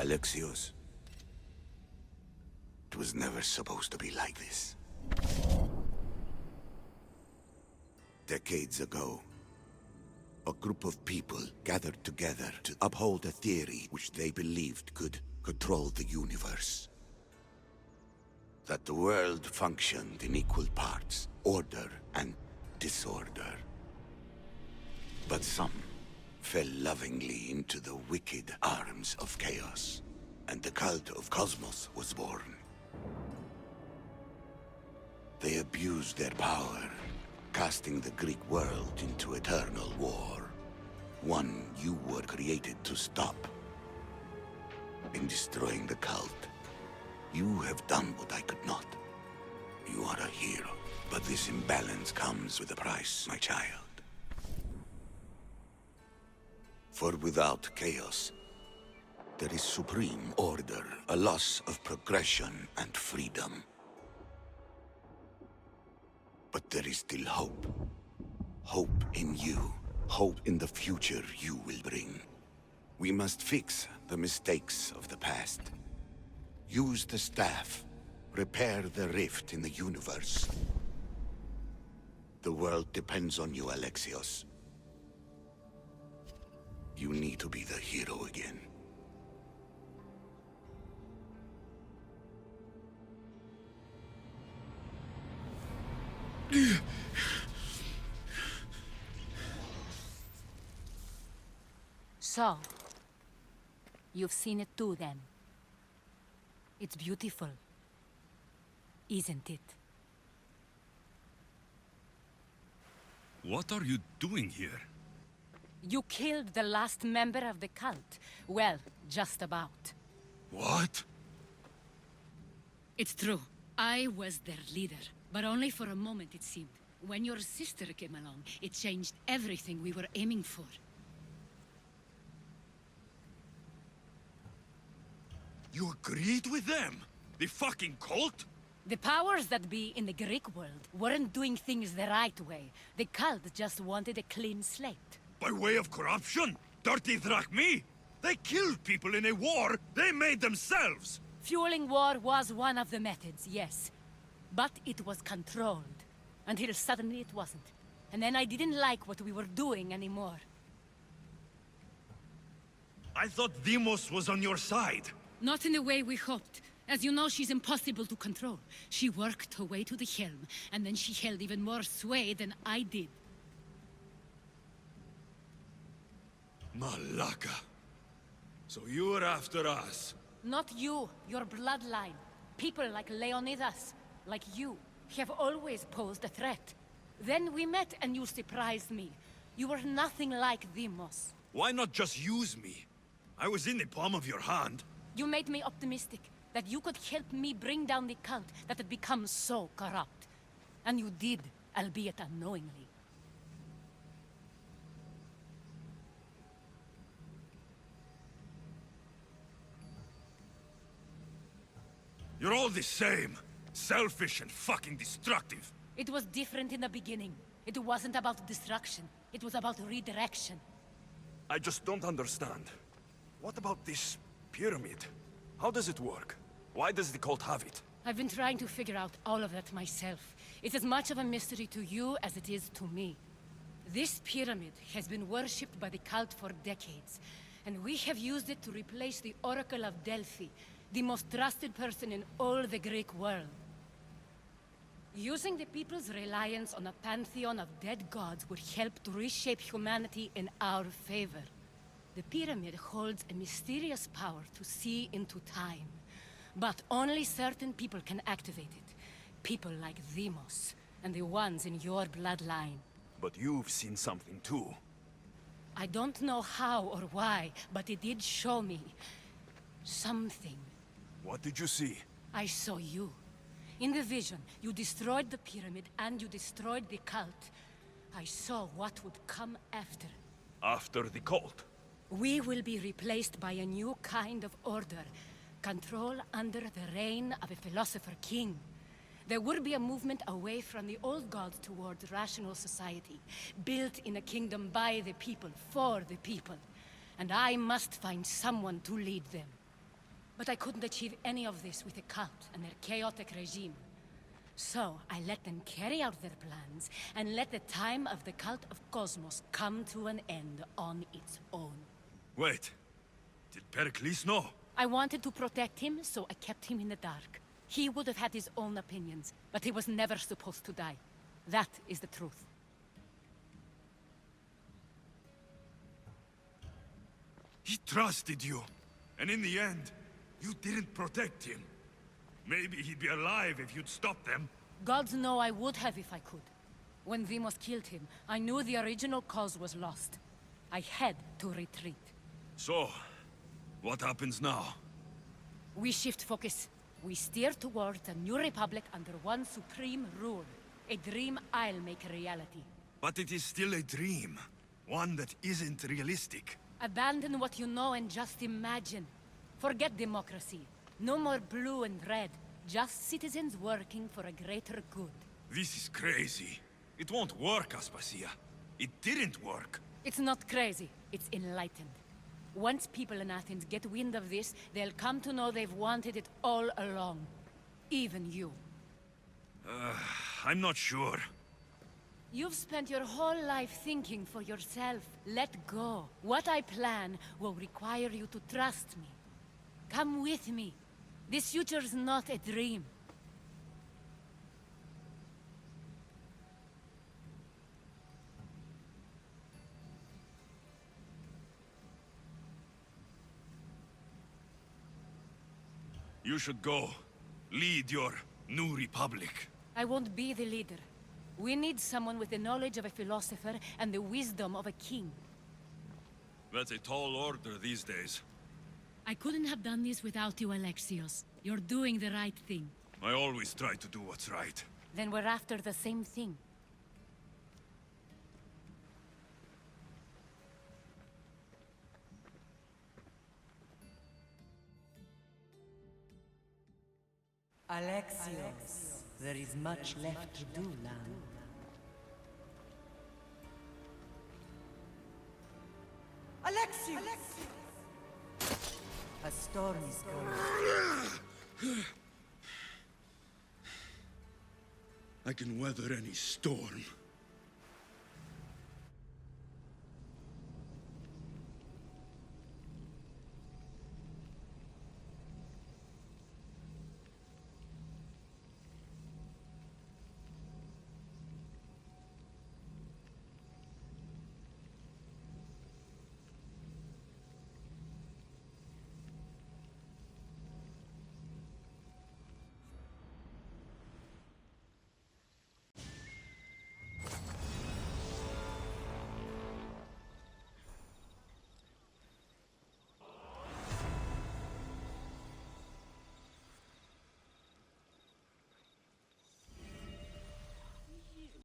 Alexios, it was never supposed to be like this. Decades ago, a group of people gathered together to uphold a theory which they believed could control the universe. That the world functioned in equal parts, order and disorder. But some fell lovingly into the wicked arms of chaos, and the cult of Cosmos was born. They abused their power, casting the Greek world into eternal war. One you were created to stop. In destroying the cult, you have done what I could not. You are a hero, but this imbalance comes with a price, my child. For without chaos, there is supreme order, a loss of progression and freedom. But there is still hope. Hope in you. Hope in the future you will bring. We must fix the mistakes of the past. Use the staff. Repair the rift in the universe. The world depends on you, Alexios. You need to be the hero again. So, you've seen it too, then. It's beautiful, isn't it? What are you doing here? You killed the last member of the cult. Well, just about. What? It's true. I was their leader, but only for a moment, it seemed. When your sister came along, it changed everything we were aiming for. You agreed with them? The fucking cult? The powers that be in the Greek world weren't doing things the right way. The cult just wanted a clean slate. By way of corruption? Dirty drachmi? They killed people in a war they made themselves! Fueling war was one of the methods, yes. But it was controlled. Until suddenly it wasn't. And then I didn't like what we were doing anymore. I thought Deimos was on your side. Not in the way we hoped. As you know, she's impossible to control. She worked her way to the helm, and then she held even more sway than I did. Malaka. So you were after us? Not you, your bloodline. People like Leonidas, like you, have always posed a threat. Then we met and you surprised me. You were nothing like Deimos. Why not just use me? I was in the palm of your hand. You made me optimistic that you could help me bring down the cult that had become so corrupt. And you did, albeit unknowingly. You're all the same. Selfish and fucking destructive. It was different in the beginning. It wasn't about destruction. It was about redirection. I just don't understand. What about this pyramid? How does it work? Why does the cult have it? I've been trying to figure out all of that myself. It's as much of a mystery to you as it is to me. This pyramid has been worshipped by the cult for decades, and we have used it to replace the Oracle of Delphi, the most trusted person in all the Greek world. Using the people's reliance on a pantheon of dead gods would help to reshape humanity in our favor. The pyramid holds a mysterious power to see into time. But only certain people can activate it. People like Deimos, and the ones in your bloodline. But you've seen something too. I don't know how or why, but it did show me something. What did you see? I saw you. In the vision, you destroyed the pyramid and you destroyed the cult. I saw what would come after. After the cult? We will be replaced by a new kind of order. Control under the reign of a philosopher king. There will be a movement away from the old gods towards rational society, built in a kingdom by the people, for the people. And I must find someone to lead them. But I couldn't achieve any of this with the cult and their chaotic regime. So, I let them carry out their plans, and let the time of the Cult of Cosmos come to an end on its own. Wait. Did Pericles know? I wanted to protect him, so I kept him in the dark. He would have had his own opinions, but he was never supposed to die. That is the truth. He trusted you. And in the end, you didn't protect him. Maybe he'd be alive if you'd stopped them. Gods know I would have if I could. When Demos killed him, I knew the original cause was lost. I had to retreat. So, what happens now? We shift focus. We steer towards a new republic under one supreme rule. A dream I'll make a reality. But it is still a dream. One that isn't realistic. Abandon what you know and just imagine. Forget democracy. No more blue and red. Just citizens working for a greater good. This is crazy. It won't work, Aspasia. It didn't work. It's not crazy. It's enlightened. Once people in Athens get wind of this, they'll come to know they've wanted it all along. Even you. I'm not sure. You've spent your whole life thinking for yourself. Let go. What I plan will require you to trust me. Come with me. This future's not a dream. You should go. Lead your new republic. I won't be the leader. We need someone with the knowledge of a philosopher and the wisdom of a king. That's a tall order these days. I couldn't have done this without you, Alexios. You're doing the right thing. I always try to do what's right. Then we're after the same thing. Alexios, there is much left to do, lad. Alexios! A storm is coming. I can weather any storm.